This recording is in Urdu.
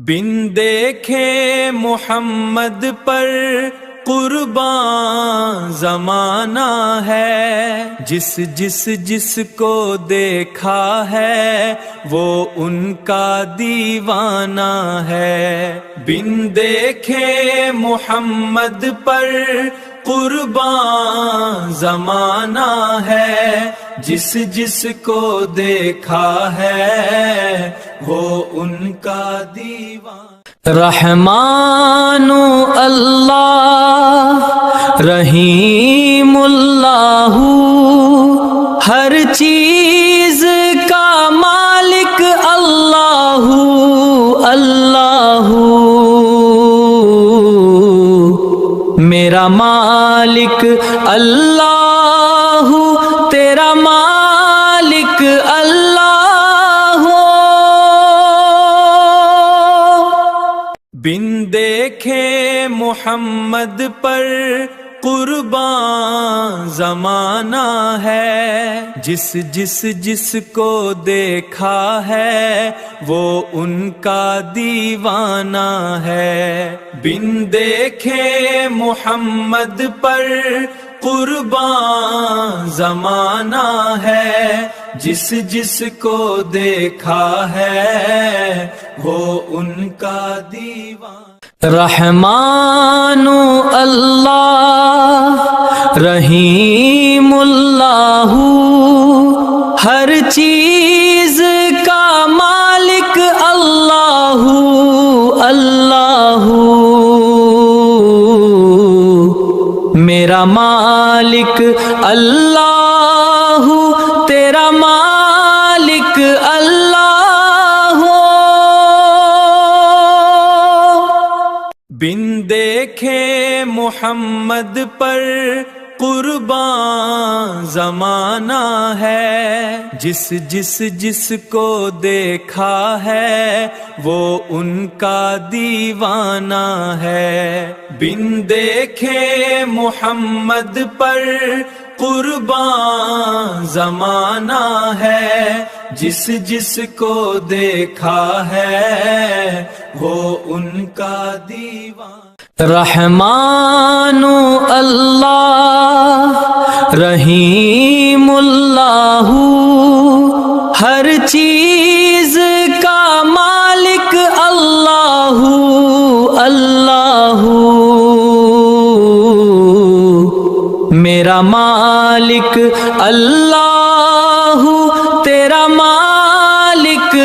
بن دیکھے محمد پر قربان زمانہ ہے، جس کو دیکھا ہے وہ ان کا دیوانہ ہے۔ بن دیکھے محمد پر قربان زمانہ ہے، جس کو دیکھا ہے وہ ان کا دیوانہ۔ رحمان اللہ رحیم اللہ، ہر چیز کا مالک اللہ اللہ، میرا مالک اللہ تیرا مالک اللہ۔ بن دیکھے محمد پر قربان زمانہ ہے، جس کو دیکھا ہے وہ ان کا دیوانہ ہے۔ بن دیکھے محمد پر قربان زمانہ ہے، جس کو دیکھا ہے وہ ان کا دیوانہ۔ رحمان اللہ رحیم اللہ، ہر چیز کا مالک اللہ اللہ، میرا مالک اللہ تیرا مالک اللہ۔ بن دیکھے محمد پر قربان زمانہ ہے، جس کو دیکھا ہے وہ ان کا دیوانہ ہے۔ بن دیکھے محمد پر قربان زمانہ ہے، جس کو دیکھا ہے وہ ان کا دیوانہ۔ رحمان اللہ رحیم اللہ، ہر چیز کا مالک اللہ اللہ، میرا مالک اللہ تیرا مالک